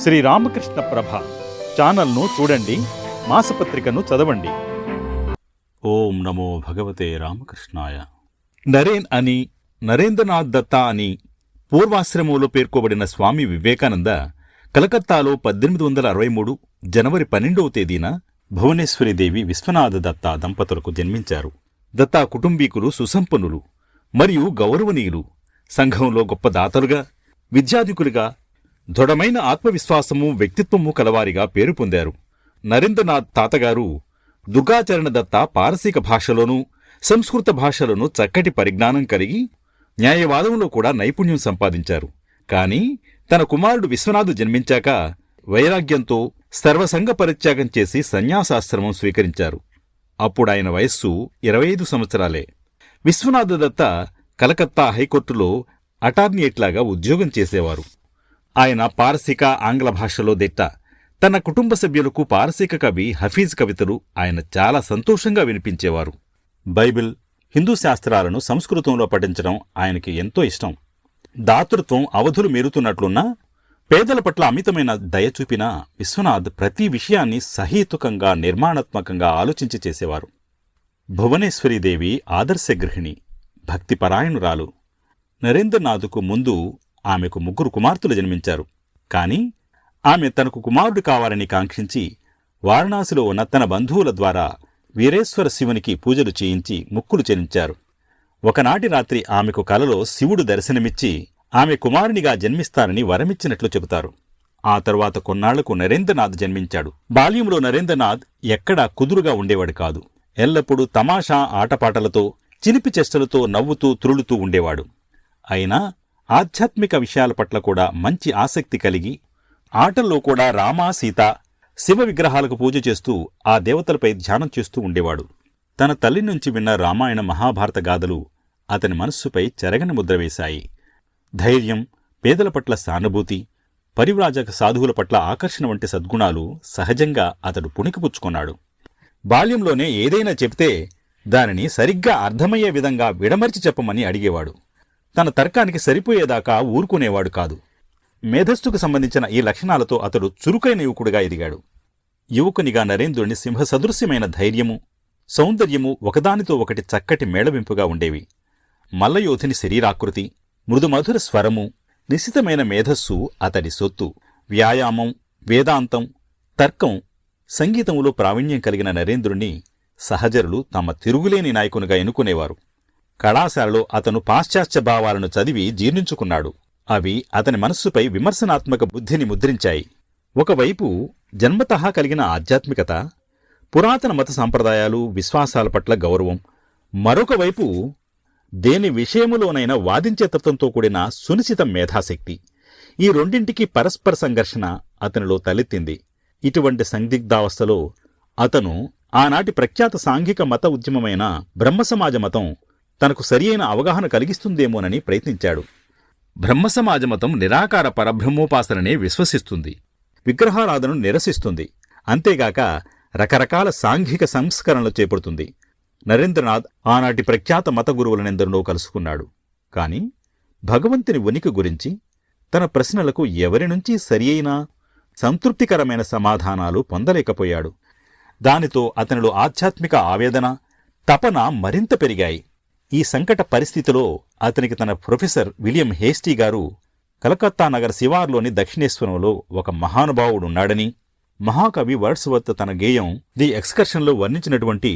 శ్రీ రామకృష్ణ ప్రభ ఛానల్ను చూడండి, మాసపత్రికను చదవండి. ఓం నమో భగవతే రామకృష్ణాయ. నరేన్ అని, నరేంద్రనాథ్ దత్తా అని పూర్వాశ్రమంలో పేర్కొబడిన స్వామి వివేకానంద కలకత్తాలో 1863 జనవరి 12వ తేదీన భువనేశ్వరీదేవి విశ్వనాథ దత్తా దంపతులకు జన్మించారు. దత్తా కుటుంబీకులు సుసంపన్నులు మరియు గౌరవనీయులు. సంఘంలో గొప్ప దాతలుగా, విద్యాధికులుగా, దృఢమైన ఆత్మవిశ్వాసము, వ్యక్తిత్వము కలవారిగా పేరు పొందారు. నరేంద్రనాథ్ తాతగారు దుర్గాచరణ దత్తా పారసీక భాషలోనూ సంస్కృత భాషలోనూ చక్కటి పరిజ్ఞానం కలిగి న్యాయవాదంలో కూడా నైపుణ్యం సంపాదించారు. కాని తన కుమారుడు విశ్వనాథు జన్మించాక వైరాగ్యంతో సర్వసంగ పరిత్యాగం చేసి సన్యాసాశ్రమం స్వీకరించారు. అప్పుడాయన వయస్సు 25 సంవత్సరాలే. విశ్వనాథ దత్త కలకత్తా హైకోర్టులో అటార్నియేట్లాగా ఉద్యోగం చేసేవారు. ఆయన పారసీక, ఆంగ్ల భాషలో దిట్ట. తన కుటుంబ సభ్యులకు పారసీక కవి హఫీజ్ కవితలు ఆయన చాలా సంతోషంగా వినిపించేవారు. బైబిల్, హిందూ శాస్త్రాలను సంస్కృతంలో పఠించడం ఆయనకి ఎంతో ఇష్టం. దాతృత్వం అవధులు మీరుతున్నట్లున్నా పేదల పట్ల అమితమైన దయ చూపిన విశ్వనాథ్ ప్రతి విషయాన్ని సహేతుకంగా, నిర్మాణాత్మకంగా ఆలోచించి చేసేవారు. భువనేశ్వరీదేవి ఆదర్శగృహిణి, భక్తిపరాయణురాలు. నరేంద్రనాథ్కు ముందు ఆమెకు 3 కుమార్తెలు జన్మించారు. కాని ఆమె తనకు కుమారుడు కావాలని కాంక్షించి వారణాసిలో ఉన్న తన బంధువుల ద్వారా వీరేశ్వర శివునికి పూజలు చేయించి ముక్కులు చెల్లించారు. ఒకనాటి రాత్రి ఆమెకు కలలో శివుడు దర్శనమిచ్చి ఆమె కుమారునిగా జన్మిస్తానని వరమిచ్చినట్లు చెబుతారు. ఆ తరువాత కొన్నాళ్లకు నరేంద్రనాథ్ జన్మించాడు. బాల్యంలో నరేంద్రనాథ్ ఎక్కడా కుదురుగా ఉండేవాడు కాదు. ఎల్లప్పుడూ తమాషా, ఆటపాటలతో, చిలిపి చేష్టలతో నవ్వుతూ త్రులుతూ ఉండేవాడు. అయినా ఆధ్యాత్మిక విషయాల పట్ల కూడా మంచి ఆసక్తి కలిగి ఆటల్లో కూడా రామ, సీత, శివ విగ్రహాలకు పూజ చేస్తూ ఆ దేవతలపై ధ్యానం చేస్తూ ఉండేవాడు. తన తల్లి నుంచి విన్న రామాయణ, మహాభారత గాథలు అతని మనస్సుపై చెరగని ముద్ర వేశాయి. ధైర్యం, పేదల పట్ల సానుభూతి, పరివ్రాజక సాధువుల పట్ల ఆకర్షణ వంటి సద్గుణాలు సహజంగా అతడు పుణికిపుచ్చుకున్నాడు. బాల్యంలోనే ఏదైనా చెప్తే దానిని సరిగ్గా అర్థమయ్యే విధంగా విడమర్చి చెప్పమని అడిగేవాడు. తన తర్కానికి సరిపోయేదాకా ఊరుకునేవాడు కాదు. మేధస్సుకు సంబంధించిన ఈ లక్షణాలతో అతడు చురుకైన యువకుడిగా ఎదిగాడు. యువకునిగా నరేంద్రుని సింహసదృశ్యమైన ధైర్యము, సౌందర్యము ఒకదానితో ఒకటి చక్కటి మేళవింపుగా ఉండేవి. మల్లయోధుని శరీరాకృతి, మృదుమధుర స్వరము, నిశితమైన మేధస్సు అతడి సొత్తు. వ్యాయామం, వేదాంతం, తర్కం, సంగీతములో ప్రావీణ్యం కలిగిన నరేంద్రుణ్ణి సహచరులు తమ తిరుగులేని నాయకునిగా ఎన్నుకునేవారు. కళాశాలలో అతను పాశ్చాత్య భావాలను చదివి జీర్ణించుకున్నాడు. అవి అతని మనస్సుపై విమర్శనాత్మక బుద్ధిని ముద్రించాయి. ఒకవైపు జన్మతహా కలిగిన ఆధ్యాత్మికత, పురాతన మత సంప్రదాయాలు, విశ్వాసాల పట్ల గౌరవం, మరొకవైపు దేని విషయములోనైనా వాదించే తత్వంతో కూడిన సునిశిత మేధాశక్తి. ఈ రెండింటికి పరస్పర సంఘర్షణ అతనిలో తలెత్తింది. ఇటువంటి సందిగ్ధావస్థలో అతను ఆనాటి ప్రఖ్యాత సాంఘిక మత ఉద్యమమైన బ్రహ్మసమాజ మతం తనకు సరియైన అవగాహన కలిగిస్తుందేమోనని ప్రయత్నించాడు. బ్రహ్మసమాజమతం నిరాకార పరబ్రహ్మోపాసననే విశ్వసిస్తుంది, విగ్రహారాధనను నిరసిస్తుంది. అంతేగాక రకరకాల సాంఘిక సంస్కరణలు చేపడుతుంది. నరేంద్రనాథ్ ఆనాటి ప్రఖ్యాత మత గురువులనెందరినో కలుసుకున్నాడు. కాని భగవంతుని ఉనికి గురించి తన ప్రశ్నలకు ఎవరి నుంచి సరియైన, సంతృప్తికరమైన సమాధానాలు పొందలేకపోయాడు. దానితో అతనిలో ఆధ్యాత్మిక ఆవేదన, తపన మరింత పెరిగాయి. ఈ సంకట పరిస్థితిలో అతనికి తన ప్రొఫెసర్ విలియం హేస్టీ గారు కలకత్తా నగర శివార్లోని దక్షిణేశ్వరంలో ఒక మహానుభావుడున్నాడని, మహాకవి వర్డ్స్వర్త్ తన గేయం ది ఎక్స్కర్షన్లో వర్ణించినటువంటి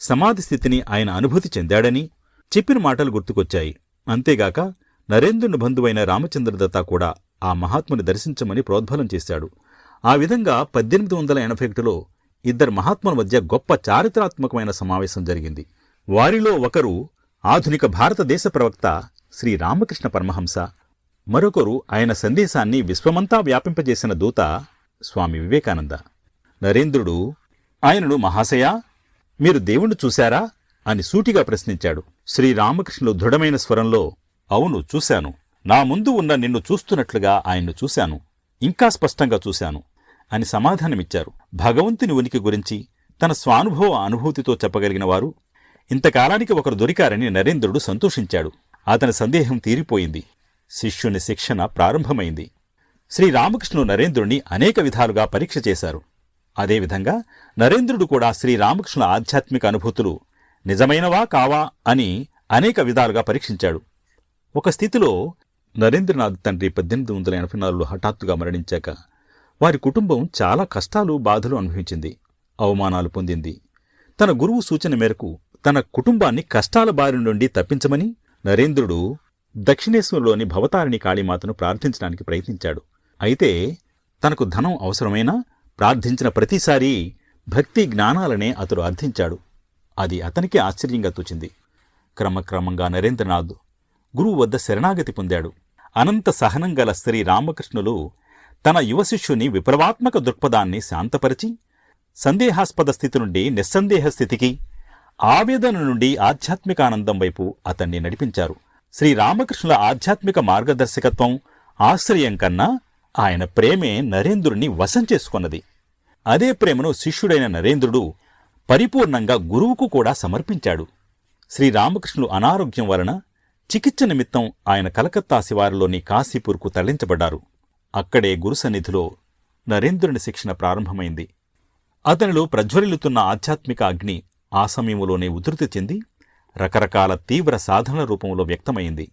సమాధి స్థితిని ఆయన అనుభూతి చెందాడని చెప్పిన మాటలు గుర్తుకొచ్చాయి. అంతేగాక నరేంద్రుని బంధువైన రామచంద్రదత్త కూడా ఆ మహాత్ముని దర్శించమని ప్రోద్బలం చేశాడు. ఆ విధంగా 1881లో ఇద్దరు మహాత్ముల మధ్య గొప్ప చారిత్రాత్మకమైన సమావేశం జరిగింది. వారిలో ఒకరు ఆధునిక భారతదేశ ప్రవక్త శ్రీ రామకృష్ణ పరమహంస, మరొకరు ఆయన సందేశాన్ని విశ్వమంతా వ్యాపింపజేసిన దూత స్వామి వివేకానంద. నరేంద్రుడు ఆయనను మహాశయా, మీరు దేవుణ్ణి చూశారా అని సూటిగా ప్రశ్నించాడు. శ్రీరామకృష్ణులు దృఢమైన స్వరంలో, అవును చూశాను, నా ముందు ఉన్న నిన్ను చూస్తున్నట్లుగా ఆయన్ను చూశాను, ఇంకా స్పష్టంగా చూశాను అని సమాధానమిచ్చారు. భగవంతుని ఉనికి గురించి తన స్వానుభవ అనుభూతితో చెప్పగలిగిన వారు ఇంతకాలానికి ఒకరు దొరికారని నరేంద్రుడు సంతోషించాడు. అతని సందేహం తీరిపోయింది. శిష్యుని శిక్షణ ప్రారంభమైంది. శ్రీరామకృష్ణులు నరేంద్రుణ్ణి అనేక విధాలుగా పరీక్ష చేశారు. అదేవిధంగా నరేంద్రుడు కూడా శ్రీరామకృష్ణుల ఆధ్యాత్మిక అనుభూతులు నిజమైనవా కావా అని అనేక విధాలుగా పరీక్షించాడు. ఒక స్థితిలో నరేంద్రనాథ్ తండ్రి 1884లో హఠాత్తుగా మరణించాక వారి కుటుంబం చాలా కష్టాలు బాధలు అనుభవించింది, అవమానాలు పొందింది. తన గురువు సూచన మేరకు తన కుటుంబాన్ని కష్టాల బారి నుండి తప్పించమని నరేంద్రుడు దక్షిణేశ్వరంలోని భవతారిణి కాళీమాతను ప్రార్థించడానికి ప్రయత్నించాడు. అయితే తనకు ధనం అవసరమైనా ప్రార్థించిన ప్రతిసారీ భక్తి జ్ఞానాలనే అతడు అర్థించాడు. అది అతనికి ఆశ్చర్యంగా తోచింది. క్రమక్రమంగా నరేంద్రనాథ్ గురువు వద్ద శరణాగతి పొందాడు. అనంత సహనం గల శ్రీ రామకృష్ణులు తన యువ శిష్యుని విప్లవాత్మక దృక్పథాన్ని శాంతపరిచి సందేహాస్పద స్థితి నుండి నిస్సందేహ స్థితికి, ఆవేదన నుండి ఆధ్యాత్మికానందం వైపు అతన్ని నడిపించారు. శ్రీరామకృష్ణుల ఆధ్యాత్మిక మార్గదర్శకత్వం, ఆశ్రయం కన్నా ఆయన ప్రేమే నరేంద్రుణ్ణి వశం చేసుకున్నది. అదే ప్రేమను శిష్యుడైన నరేంద్రుడు పరిపూర్ణంగా గురువుకు కూడా సమర్పించాడు. శ్రీరామకృష్ణులు అనారోగ్యం వలన చికిత్స నిమిత్తం ఆయన కలకత్తా శివారులోని కాశీపూర్కు తరలించబడ్డారు. అక్కడే గురు సన్నిధిలో నరేంద్రుని శిక్షణ ప్రారంభమైంది. అతనిలో ప్రజ్వరిల్లుతున్న ఆధ్యాత్మిక అగ్ని ఆ సమయంలోనే ఉధృతి చెంది రకరకాల తీవ్ర సాధనల రూపంలో వ్యక్తమైంది.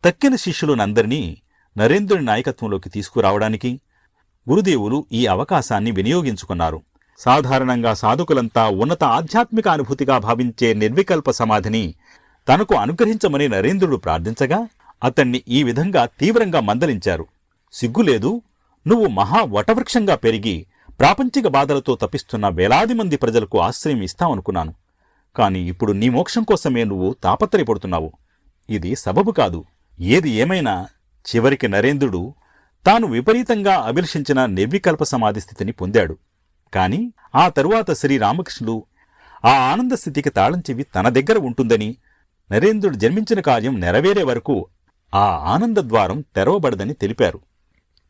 తక్కిన శిష్యులనందరినీ నరేంద్రుని నాయకత్వంలోకి తీసుకురావడానికి గురుదేవులు ఈ అవకాశాన్ని వినియోగించుకున్నారు. సాధారణంగా సాధకులంతా ఉన్నత ఆధ్యాత్మిక అనుభూతిగా భావించే నిర్వికల్ప సమాధిని తనకు అనుగ్రహించమని నరేంద్రుడు ప్రార్థించగా అతన్ని ఈ విధంగా తీవ్రంగా మందలించారు. సిగ్గులేదు, నువ్వు మహా వటవృక్షంగా పెరిగి ప్రాపంచిక బాధలతో తపిస్తున్న వేలాది మంది ప్రజలకు ఆశ్రయం ఇస్తావనుకున్నాను. కాని ఇప్పుడు నీ మోక్షం కోసమే నువ్వు తాపత్రయపడుతున్నావు. ఇది సబబు కాదు. ఏది ఏమైనా చివరికి నరేంద్రుడు తాను విపరీతంగా అభిలషించిన నిర్వికల్ప సమాధి స్థితిని పొందాడు. కాని ఆ తరువాత శ్రీరామకృష్ణులు ఆ ఆనంద స్థితికి తాళం చెవి తన దగ్గర ఉంటుందని, నరేంద్రుడు జన్మించిన కార్యం నెరవేరే వరకు ఆ ఆనంద ద్వారం తెరవబడదని తెలిపారు.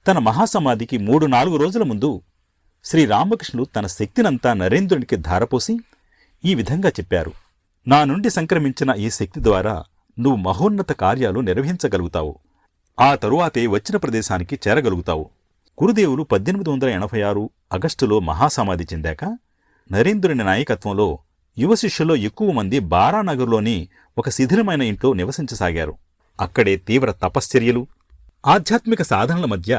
తన మహాసమాధికి 3-4 రోజుల ముందు శ్రీరామకృష్ణులు తన శక్తినంతా నరేంద్రునికి ధారపోసి ఈ విధంగా చెప్పారు: నా నుండి సంక్రమించిన ఈ శక్తి ద్వారా నువ్వు మహోన్నత కార్యాలు నిర్వహించగలుగుతావు. ఆ తరువాతే వచ్చిన ప్రదేశానికి చేరగలుగుతావు. గురుదేవులు 1886 ఆగస్టులో మహాసమాధి చెందాక నరేంద్రుని నాయకత్వంలో యువ శిష్యుల్లో ఎక్కువ మంది బారానగర్లోని ఒక శిథిలమైన ఇంట్లో నివసించసాగారు. అక్కడే తీవ్ర తపశ్చర్యలు, ఆధ్యాత్మిక సాధనల మధ్య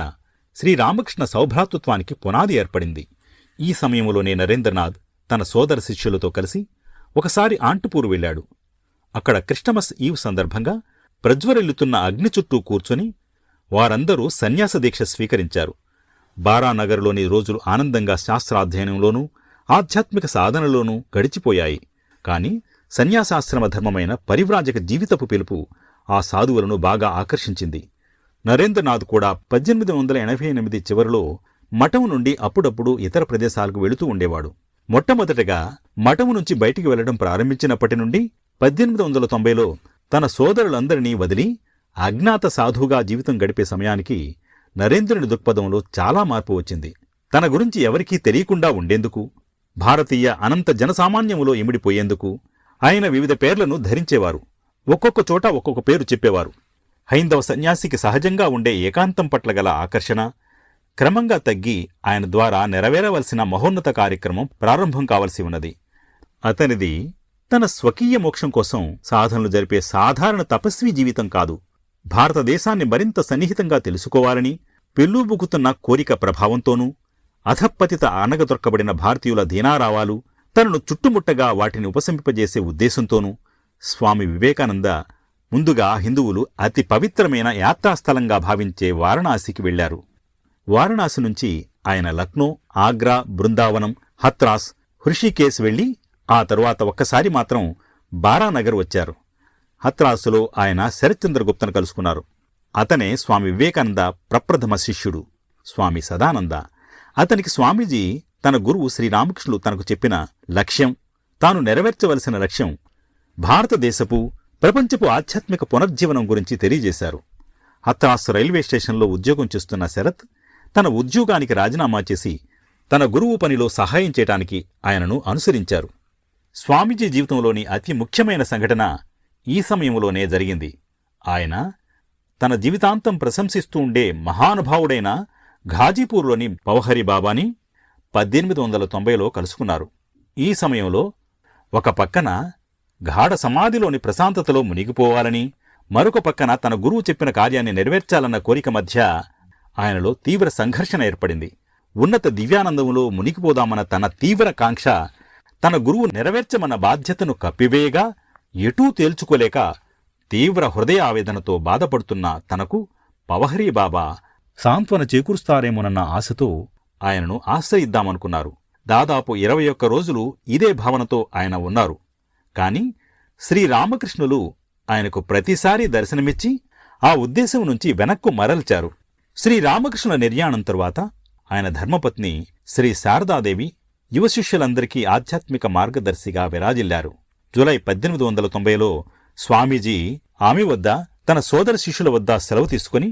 శ్రీరామకృష్ణ సౌభ్రాతృత్వానికి పునాది ఏర్పడింది. ఈ సమయంలోనే నరేంద్రనాథ్ తన సోదర శిష్యులతో కలిసి ఒకసారి ఆంటుపూరు వెళ్లాడు. అక్కడ క్రిస్టమస్ ఈవ్ సందర్భంగా ప్రజ్వరిల్లుతున్న అగ్ని చుట్టూ కూర్చొని వారందరూ సన్యాస దీక్ష స్వీకరించారు. బారానగర్లోని రోజులు ఆనందంగా శాస్త్రాధ్యయనంలోనూ ఆధ్యాత్మిక సాధనలోనూ గడిచిపోయాయి. కాని సన్యాసాశ్రమ ధర్మమైన పరివ్రాజక జీవితపు పిలుపు ఆ సాధువులను బాగా ఆకర్షించింది. నరేంద్రనాథ్ కూడా 1888 చివరిలో మఠం నుండి అప్పుడప్పుడు ఇతర ప్రదేశాలకు వెళుతూ ఉండేవాడు. మొట్టమొదటగా మఠం నుంచి బయటికి వెళ్లడం ప్రారంభించినప్పటి నుండి 1890లో తన సోదరులందరినీ వదిలి అజ్ఞాత సాధువుగా జీవితం గడిపే సమయానికి నరేంద్రుని దృక్పథంలో చాలా మార్పు వచ్చింది. తన గురించి ఎవరికీ తెలియకుండా ఉండేందుకు, భారతీయ అనంత జనసామాన్యములో ఇమిడిపోయేందుకు ఆయన వివిధ పేర్లను ధరించేవారు. ఒక్కొక్క చోట ఒక్కొక్క పేరు చెప్పేవారు. హైందవ సన్యాసికి సహజంగా ఉండే ఏకాంతం పట్ల గల ఆకర్షణ క్రమంగా తగ్గి ఆయన ద్వారా నెరవేరవలసిన మహోన్నత కార్యక్రమం ప్రారంభం కావలసి ఉన్నది. అతనిది తన స్వకీయ మోక్షం కోసం సాధనలు జరిపే సాధారణ తపస్వీ జీవితం కాదు. భారతదేశాన్ని మరింత సన్నిహితంగా తెలుసుకోవాలని పెళ్ళూబుకుతున్న కోరిక ప్రభావంతోనూ, అధప్పతిత అనగదొక్కబడిన భారతీయుల దీనారావాలు తనను చుట్టుముట్టగా వాటిని ఉపశమింపజేసే ఉద్దేశంతోనూ స్వామి వివేకానంద ముందుగా హిందువులు అతి పవిత్రమైన యాత్రాస్థలంగా భావించే వారణాసికి వెళ్లారు. వారణాసి నుంచి ఆయన లక్నో, ఆగ్రా, బృందావనం, హత్రాస్, హృషికేశ్ వెళ్లి ఆ తరువాత ఒక్కసారి మాత్రం బారానగర్ వచ్చారు. హత్రాసులో ఆయన శరత్చంద్రగుప్తను కలుసుకున్నారు. అతనే స్వామి వివేకానంద ప్రప్రథమ శిష్యుడు, స్వామి సదానంద. అతనికి స్వామీజీ తన గురువు శ్రీరామకృష్ణులు తనకు చెప్పిన లక్ష్యం, తాను నెరవేర్చవలసిన లక్ష్యం, భారతదేశపు, ప్రపంచపు ఆధ్యాత్మిక పునర్జీవనం గురించి తెలియజేశారు. హత్రాస్ రైల్వే స్టేషన్లో ఉద్యోగం చేస్తున్న శరత్ తన ఉద్యోగానికి రాజీనామా చేసి తన గురువు పనిలో సహాయం చేయటానికి ఆయనను అనుసరించారు. స్వామీజీ జీవితంలోని అతి ముఖ్యమైన సంఘటన ఈ సమయంలోనే జరిగింది. ఆయన తన జీవితాంతం ప్రశంసిస్తూ ఉండే మహానుభావుడైన ఘాజీపూర్లోని పవహరి బాబాని 1890లో కలుసుకున్నారు. ఈ సమయంలో ఒక పక్కన గాఢ సమాధిలోని ప్రశాంతతలో మునిగిపోవాలని, మరొక పక్కన తన గురువు చెప్పిన కార్యాన్ని నెరవేర్చాలన్న కోరిక మధ్య ఆయనలో తీవ్ర సంఘర్షణ ఏర్పడింది. ఉన్నత దివ్యానందంలో మునిగిపోదామన్న తన తీవ్ర కాంక్ష తన గురువు నెరవేర్చమన్న బాధ్యతను కప్పివేయగా ఎటూ తేల్చుకోలేక తీవ్ర హృదయ ఆవేదనతో బాధపడుతున్న తనకు పవహరీ బాబా సాంత్వన చేకూరుస్తారేమోనన్న ఆశతో ఆయనను ఆశ్రయిద్దామనుకున్నారు. దాదాపు 21 రోజులు ఇదే భావనతో ఆయన ఉన్నారు. కాని శ్రీరామకృష్ణులు ఆయనకు ప్రతిసారీ దర్శనమిచ్చి ఆ ఉద్దేశం నుంచి వెనక్కు మరల్చారు. శ్రీరామకృష్ణుల నిర్యాణం తరువాత ఆయన ధర్మపత్ని శ్రీ శారదాదేవి యువ శిష్యులందరికీ ఆధ్యాత్మిక మార్గదర్శిగా విరాజిల్లారు. జూలై 1890లో స్వామీజీ ఆమె వద్ద, తన సోదర శిష్యుల వద్ద సెలవు తీసుకుని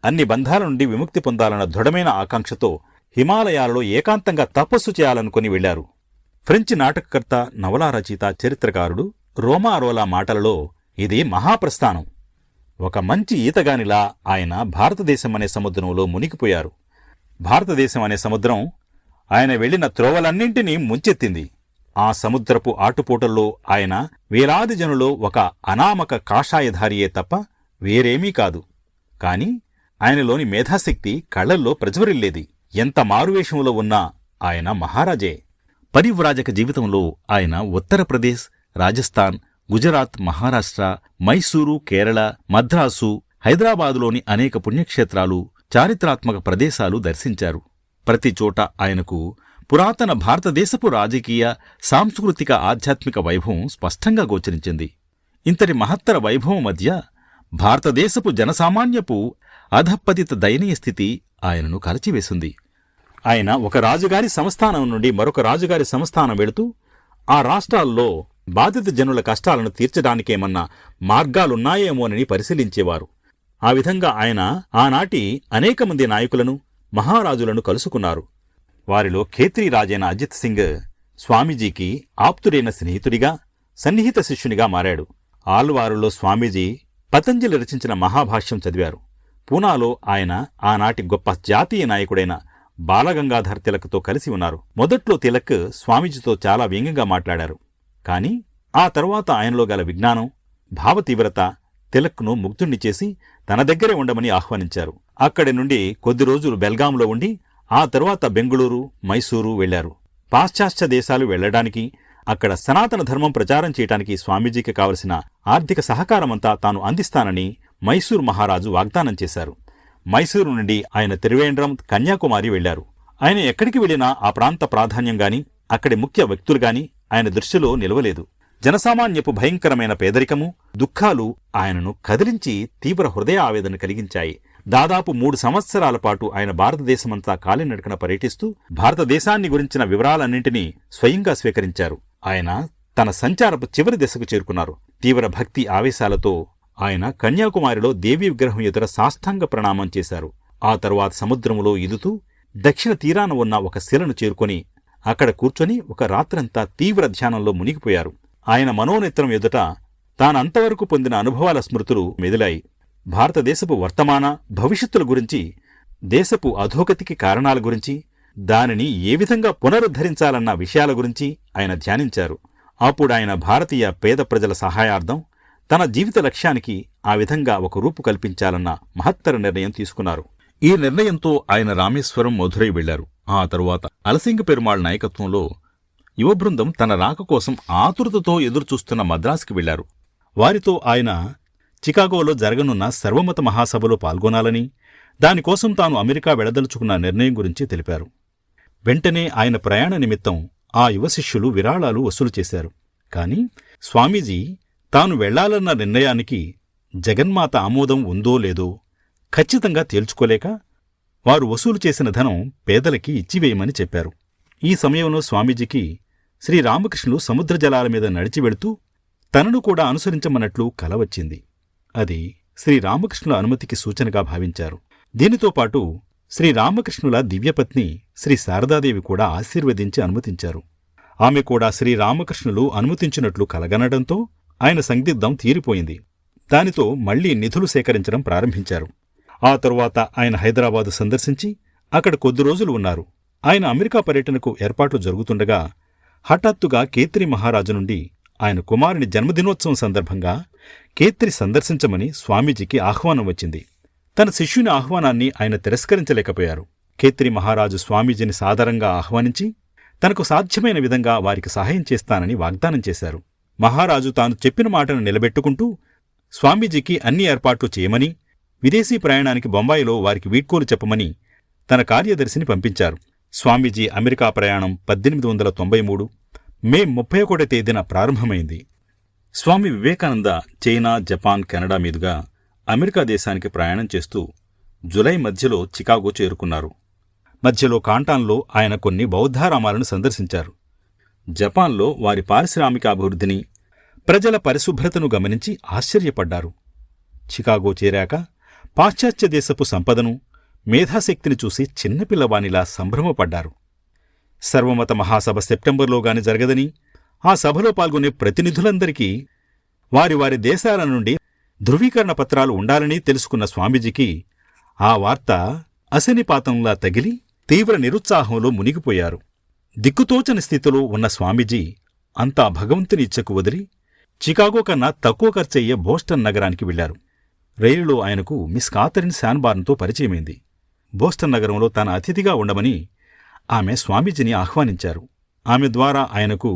అన్ని బంధాల నుండి విముక్తి పొందాలన్న దృఢమైన ఆకాంక్షతో హిమాలయాలలో ఏకాంతంగా తపస్సు చేయాలనుకుని వెళ్లారు. ఫ్రెంచ్ నాటకకర్త, నవలా రచయిత, చరిత్రకారుడు రోమా రోలా మాటలలో ఇది మహాప్రస్థానం. ఒక మంచి ఈతగానిలా ఆయన భారతదేశం అనే సముద్రంలో మునిగిపోయారు. భారతదేశం అనే సముద్రం ఆయన వెళ్లిన త్రోవలన్నింటినీ ముంచెత్తింది. ఆ సముద్రపు ఆటుపోటల్లో ఆయన వేలాది జనులో ఒక అనామక కాషాయధారియే తప్ప వేరేమీ కాదు. కాని ఆయనలోని మేధాశక్తి కళ్లల్లో ప్రజ్వరిల్లేది. ఎంత మారువేషంలో ఉన్నా ఆయన మహారాజే. పరివ్రాజక జీవితంలో ఆయన ఉత్తరప్రదేశ్, రాజస్థాన్, గుజరాత్, మహారాష్ట్ర, మైసూరు, కేరళ, మద్రాసు, హైదరాబాదులోని అనేక పుణ్యక్షేత్రాలు, చారిత్రాత్మక ప్రదేశాలు దర్శించారు. ప్రతి చోట ఆయనకు పురాతన భారతదేశపు రాజకీయ, సాంస్కృతిక, ఆధ్యాత్మిక వైభవం స్పష్టంగా గోచరించింది. ఇంతటి మహత్తర వైభవం మధ్య భారతదేశపు జనసామాన్యపు అధపతిత దయనీయ స్థితి ఆయనను కలచివేసింది. ఆయన ఒక రాజుగారి సంస్థానం నుండి మరొక రాజుగారి సంస్థానం వెళుతూ ఆ రాష్ట్రాల్లో బాధిత జనుల కష్టాలను తీర్చడానికేమన్నా మార్గాలున్నాయేమోనని పరిశీలించేవారు. ఆ విధంగా ఆయన ఆనాటి అనేక మంది నాయకులను, మహారాజులను కలుసుకున్నారు. వారిలో ఖేత్రీ రాజైన అజిత్ సింగ్ స్వామీజీకి ఆప్తుడైన స్నేహితుడిగా, సన్నిహిత శిష్యునిగా మారాడు. ఆల్వారులో స్వామీజీ పతంజలి రచించిన మహాభాష్యం చదివారు. పూనాలో ఆయన ఆనాటి గొప్ప జాతీయ నాయకుడైన బాలగంగాధర్ తిలక్తో కలిసి ఉన్నారు. మొదట్లో తిలక్ స్వామీజీతో చాలా వ్యంగ్యంగా మాట్లాడారు. కాని ఆ తరువాత ఆయనలో గల విజ్ఞానం, భావతీవ్రత తిలక్ను ముగ్ధుణ్ణి చేసి తన దగ్గరే ఉండమని ఆహ్వానించారు. అక్కడి నుండి కొద్ది రోజులు బెల్గాంలో ఉండి ఆ తరువాత బెంగుళూరు, మైసూరు వెళ్లారు. పాశ్చాత్య దేశాలు వెళ్లడానికి, అక్కడ సనాతన ధర్మం ప్రచారం చేయడానికి స్వామీజీకి కావలసిన ఆర్థిక సహకారమంతా తాను అందిస్తానని మైసూరు మహారాజు వాగ్దానం చేశారు. మైసూరు నుండి ఆయన తిరువేంద్రం, కన్యాకుమారి వెళ్లారు. ఆయన ఎక్కడికి వెళ్లినా ఆ ప్రాంత ప్రాధాన్యంగాని, అక్కడి ముఖ్య వ్యక్తులుగాని ఆయన దృష్టిలో నిలవలేదు. జనసామాన్యపు భయంకరమైన పేదరికము, దుఃఖాలు ఆయనను కదిలించి తీవ్ర హృదయ ఆవేదన కలిగించాయి. దాదాపు 3 సంవత్సరాల పాటు ఆయన భారతదేశమంతా కాలినడకన పర్యటిస్తూ భారతదేశాన్ని గురించిన వివరాలన్నింటినీ స్వయంగా స్వీకరించారు. ఆయన తన సంచారపు చివరి దశకు చేరుకున్నారు. తీవ్ర భక్తి ఆవేశాలతో ఆయన కన్యాకుమారిలో దేవీ విగ్రహం ఎదుట సాష్టాంగ ప్రణామం చేశారు. ఆ తరువాత సముద్రములో ఈదుతూ దక్షిణ తీరాన ఉన్న ఒక శిలను చేరుకొని అక్కడ కూర్చొని ఒక రాత్రంతా తీవ్ర ధ్యానంలో మునిగిపోయారు. ఆయన మనోనేత్రం ఎదుట తానంతవరకు పొందిన అనుభవాల స్మృతులు మెదిలాయి. భారతదేశపు వర్తమాన, భవిష్యత్తుల గురించి, దేశపు అధోగతికి కారణాల గురించి, దానిని ఏ విధంగా పునరుద్ధరించాలన్న విషయాల గురించి ఆయన ధ్యానించారు. అప్పుడు ఆయన భారతీయ పేద ప్రజల సహాయార్థం తన జీవిత లక్ష్యానికి ఆ విధంగా ఒక రూపు కల్పించాలన్న మహత్తర నిర్ణయం తీసుకున్నారు. ఈ నిర్ణయంతో ఆయన రామేశ్వరం, మధురై వెళ్లారు. ఆ తరువాత అలసింగ పెరుమాళ్ నాయకత్వంలో యువబృందం తన రాక కోసం ఆతురతతో ఎదురుచూస్తున్న మద్రాసుకి వెళ్లారు. వారితో ఆయన చికాగోలో జరగనున్న సర్వమత మహాసభలో పాల్గొనాలని, దానికోసం తాను అమెరికా వెళ్లదలుచుకున్న నిర్ణయం గురించి తెలిపారు. వెంటనే ఆయన ప్రయాణ నిమిత్తం ఆ యువ శిష్యులు విరాళాలు వసూలు చేశారు. కాని స్వామీజీ తాను వెళ్లాలన్న నిర్ణయానికి జగన్మాత ఆమోదం ఉందో లేదో ఖచ్చితంగా తేల్చుకోలేక వారు వసూలు చేసిన ధనం పేదలకి ఇచ్చివేయమని చెప్పారు. ఈ సమయంలో స్వామీజీకి శ్రీరామకృష్ణులు సముద్ర జలాల మీద నడిచి వెళుతూ తనను కూడా అనుసరించమన్నట్లు కల వచ్చింది. అది శ్రీరామకృష్ణుల అనుమతికి సూచనగా భావించారు. దీనితో పాటు శ్రీరామకృష్ణుల దివ్యపత్ని శ్రీ శారదాదేవి కూడా ఆశీర్వదించి అనుమతించారు. ఆమె కూడా శ్రీరామకృష్ణులు అనుమతించినట్లు కలగనడంతో ఆయన సందిగ్ధం తీరిపోయింది. దానితో మళ్లీ నిధులు సేకరించడం ప్రారంభించారు. ఆ తరువాత ఆయన హైదరాబాదు సందర్శించి అక్కడ కొద్ది రోజులు ఉన్నారు. ఆయన అమెరికా పర్యటనకు ఏర్పాట్లు జరుగుతుండగా హఠాత్తుగా కేత్రి మహారాజు నుండి ఆయన కుమారుని జన్మదినోత్సవం సందర్భంగా కేత్రి సందర్శించమని స్వామీజీకి ఆహ్వానం వచ్చింది. తన శిష్యుని ఆహ్వానాన్ని ఆయన తిరస్కరించలేకపోయారు. కేత్రి మహారాజు స్వామీజీని సాదరంగా ఆహ్వానించి తనకు సాధ్యమైన విధంగా వారికి సహాయం చేస్తానని వాగ్దానం చేశారు. మహారాజు తాను చెప్పిన మాటను నిలబెట్టుకుంటూ స్వామీజీకి అన్ని ఏర్పాట్లు చేయమని, విదేశీ ప్రయాణానికి బొంబాయిలో వారికి వీడ్కోలు చెప్పమని తన కార్యదర్శిని పంపించారు. స్వామీజీ అమెరికా ప్రయాణం 1893 మే 31 తేదీన ప్రారంభమైంది. Swami Vivekananda China, Japan, Canada మీదుగా అమెరికా దేశానికి ప్రయాణం చేస్తూ జులై మధ్యలో చికాగో చేరుకున్నారు. మధ్యలో కాంటాన్లో ఆయన కొన్ని బౌద్ధారామాలను సందర్శించారు. జపాన్లో వారి పారిశ్రామికాభివృద్ధిని, ప్రజల పరిశుభ్రతను గమనించి ఆశ్చర్యపడ్డారు. చికాగో చేరాక పాశ్చాత్య దేశపు సంపదను, మేధాశక్తిని చూసి చిన్నపిల్లవానిలా సంభ్రమపడ్డారు. సర్వమత మహాసభ సెప్టెంబర్లోగాని జరగదని, ఆ సభలో పాల్గొనే ప్రతినిధులందరికీ వారి వారి దేశాల నుండి ధృవీకరణ పత్రాలు ఉండాలని తెలుసుకున్న స్వామీజీకి ఆ వార్త అశనిపాతంలా తగిలి తీవ్ర నిరుత్సాహంలో మునిగిపోయారు. దిక్కుతోచని స్థితిలో ఉన్న స్వామీజీ అంతా భగవంతుని ఇచ్చకు వదిలి చికాగో కన్నా తక్కువ ఖర్చయ్యే బోస్టన్ నగరానికి వెళ్లారు. రైలులో ఆయనకు మిస్ కాథరిన్ శాన్బార్న్తో పరిచయమైంది. బోస్టన్ నగరంలో తన అతిథిగా ఉండమని ఆమె స్వామీజీని ఆహ్వానించారు. ఆమె ద్వారా ఆయనకు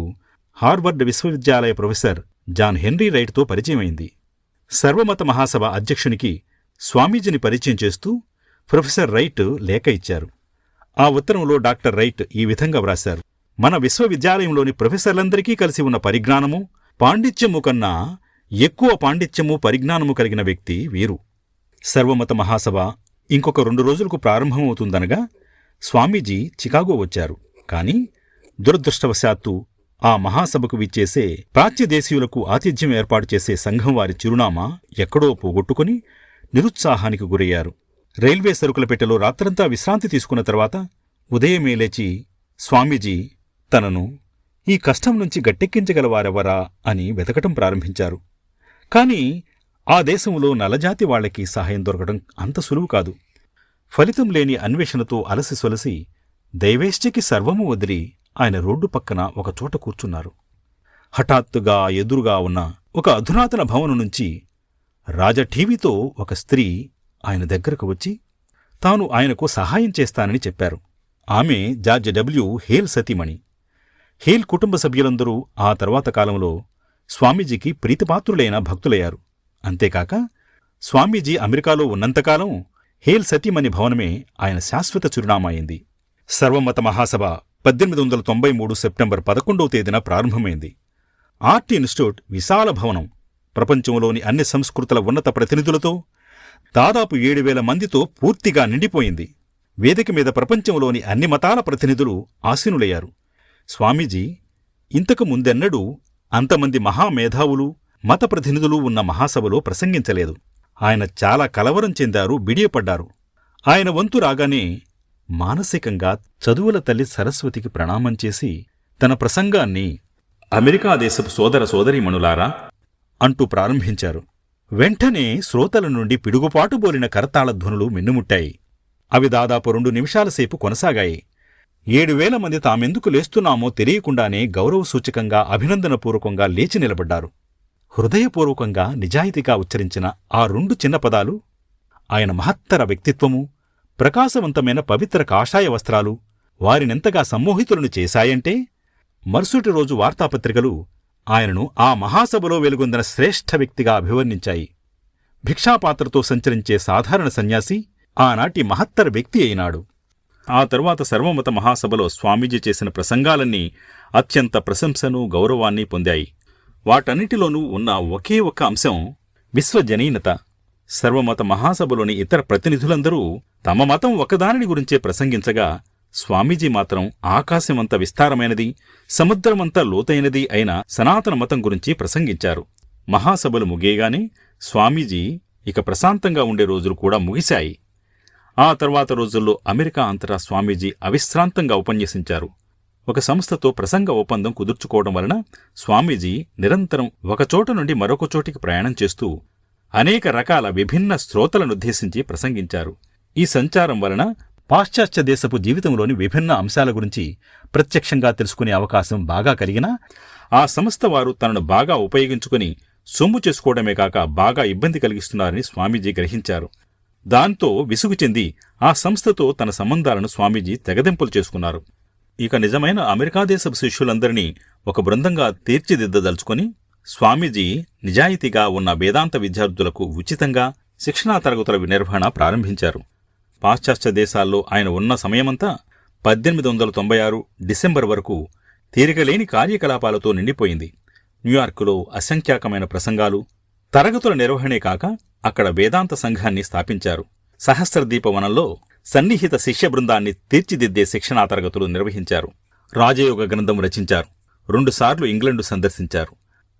హార్వర్డ్ విశ్వవిద్యాలయ ప్రొఫెసర్ జాన్ హెన్రీ రైట్తో పరిచయమైంది. సర్వమత మహాసభ అధ్యక్షునికి స్వామీజీని పరిచయం చేస్తూ ప్రొఫెసర్ రైట్ లేఖ ఇచ్చారు. ఆ ఉత్తరంలో డాక్టర్ రైట్ ఈ విధంగా వ్రాశారు: మన విశ్వవిద్యాలయంలోని ప్రొఫెసర్లందరికీ కలిసి ఉన్న పరిజ్ఞానము, పాండిత్యము కన్నా ఎక్కువ పాండిత్యము, పరిజ్ఞానము కలిగిన వ్యక్తి వీరు. సర్వమత మహాసభ ఇంకొక 2 రోజులకు ప్రారంభమవుతుందనగా స్వామీజీ చికాగో వచ్చారు. కాని దురదృష్టవశాత్తు ఆ మహాసభకు విచ్చేసే ప్రాచ్యదేశీయులకు ఆతిథ్యం ఏర్పాటు చేసే సంఘం వారి చిరునామా ఎక్కడో పోగొట్టుకుని నిరుత్సాహానికి గురయ్యారు. రైల్వే సరుకుల పెట్టెలో రాత్రంతా విశ్రాంతి తీసుకున్న తర్వాత ఉదయమే లేచి స్వామీజీ తనను ఈ కష్టం నుంచి గట్టెక్కించగలవారెవరా అని వెతకటం ప్రారంభించారు. కాని ఆ దేశంలో నలజాతి వాళ్లకి సహాయం దొరకడం అంత సులువు కాదు. ఫలితం లేని అన్వేషణతో అలసి సొలసి దైవేష్టకి సర్వము వదిలి ఆయన రోడ్డు పక్కన ఒకచోట కూర్చున్నారు. హఠాత్తుగా ఎదురుగా ఉన్న ఒక అధునాతన భవనం నుంచి రాజఠీవితో ఒక స్త్రీ ఆయన దగ్గరకు వచ్చి తాను ఆయనకు సహాయం చేస్తానని చెప్పారు. ఆమె జార్జ్ డబ్ల్యూ హేల్ సతీమణి. హేల్ కుటుంబ సభ్యులందరూ ఆ తర్వాత కాలంలో స్వామీజీకి ప్రీతిపాత్రులైన భక్తులయ్యారు. అంతేకాక స్వామీజీ అమెరికాలో ఉన్నంతకాలం హేల్ సతీమణి భవనమే ఆయన శాశ్వత చిరునామా అయింది. సర్వమత మహాసభ 1893 సెప్టెంబర్ 11వ తేదీన ప్రారంభమైంది. ఆర్ట్ ఇన్స్టిట్యూట్ విశాల భవనం ప్రపంచంలోని అన్ని సంస్కృతుల ఉన్నత ప్రతినిధులతో దాదాపు 7,000 మందితో పూర్తిగా నిండిపోయింది. వేదిక మీద ప్రపంచంలోని అన్ని మతాల ప్రతినిధులు ఆసీనులయ్యారు. స్వామీజీ ఇంతకు ముందెన్నడూ అంతమంది మహామేధావులు, మత ప్రతినిధులు ఉన్న మహాసభలో ప్రసంగించలేదు. ఆయన చాలా కలవరం చెందారు, బిడియపడ్డారు. ఆయన వంతు రాగానే మానసికంగా చదువుల తల్లి సరస్వతికి ప్రణామం చేసి తన ప్రసంగాన్ని అమెరికా దేశపు సోదర సోదరీమణులారా అంటూ ప్రారంభించారు. వెంటనే శ్రోతల నుండి పిడుగుపాటుబోలిన కరతాళధ్వనులు మిన్నుముట్టాయి. అవి దాదాపు 2 నిమిషాల సేపు కొనసాగాయి. 7,000 మంది తామెందుకు లేస్తున్నామో తెలియకుండానే గౌరవసూచకంగా, అభినందనపూర్వకంగా లేచి నిలబడ్డారు. హృదయపూర్వకంగా, నిజాయితీగా ఉచ్చరించిన ఆ 2 చిన్న పదాలు ఆయన మహత్తర వ్యక్తిత్వము, ప్రకాశవంతమైన పవిత్ర కాషాయ వస్త్రాలు వారినెంతగా సమ్మోహితులను చేశాయంటే మరుసటి రోజు వార్తాపత్రికలు ఆయనను ఆ మహాసభలో వెలుగొందిన శ్రేష్ఠ వ్యక్తిగా అభివర్ణించాయి. భిక్షాపాత్రతో సంచరించే సాధారణ సన్యాసి ఆనాటి మహత్తర వ్యక్తి అయినాడు. ఆ తరువాత సర్వమత మహాసభలో స్వామీజీ చేసిన ప్రసంగాలన్నీ అత్యంత ప్రశంసను, గౌరవాన్ని పొందాయి. వాటన్నిటిలోనూ ఉన్న ఒకే ఒక అంశం విశ్వజనీనత. సర్వమత మహాసభలోని ఇతర ప్రతినిధులందరూ తమ మతం ఒకదానిని గురించే ప్రసంగించగా స్వామీజీ మాత్రం ఆకాశమంత విస్తారమైనది, సముద్రమంత లోతైనది అయిన సనాతన మతం గురించి ప్రసంగించారు. మహాసభలు ముగియగానే స్వామీజీ ఇక ప్రశాంతంగా ఉండే రోజులు కూడా ముగిశాయి. ఆ తర్వాత రోజుల్లో అమెరికా అంతటా స్వామీజీ అవిశ్రాంతంగా ఉపన్యసించారు. ఒక సంస్థతో ప్రసంగ ఒప్పందం కుదుర్చుకోవడం వలన స్వామీజీ నిరంతరం ఒకచోట నుండి మరొక చోటికి ప్రయాణం చేస్తూ అనేక రకాల విభిన్న శ్రోతలనుద్దేశించి ప్రసంగించారు. ఈ సంచారం వలన పాశ్చాత్య దేశపు జీవితంలోని విభిన్న అంశాల గురించి ప్రత్యక్షంగా తెలుసుకునే అవకాశం బాగా కలిగినా ఆ సంస్థ వారు తనను బాగా ఉపయోగించుకుని సొమ్ము చేసుకోవడమే కాక బాగా ఇబ్బంది కలిగిస్తున్నారని స్వామీజీ గ్రహించారు. దాంతో విసుగు చెంది ఆ సంస్థతో తన సంబంధాలను స్వామీజీ తెగదెంపులు చేసుకున్నారు. ఇక నిజమైన అమెరికా దేశపు శిష్యులందరినీ ఒక బృందంగా తీర్చిదిద్దదలుచుకుని స్వామీజీ నిజాయితీగా ఉన్న వేదాంత విద్యార్థులకు ఉచితంగా శిక్షణా తరగతుల నిర్వహణ ప్రారంభించారు. పాశ్చాత్య దేశాల్లో ఆయన ఉన్న సమయమంతా 1896 డిసెంబర్ వరకు తీరికలేని కార్యకలాపాలతో నిండిపోయింది. న్యూయార్కులో అసంఖ్యాకమైన ప్రసంగాలు, తరగతుల నిర్వహణే కాక అక్కడ వేదాంత సంఘాన్ని స్థాపించారు. సహస్రదీపవనంలో సన్నిహిత శిష్య బృందాన్ని తీర్చిదిద్దే శిక్షణా తరగతులు నిర్వహించారు. రాజయోగ గ్రంథం రచించారు. 2 సార్లు ఇంగ్లండు సందర్శించారు.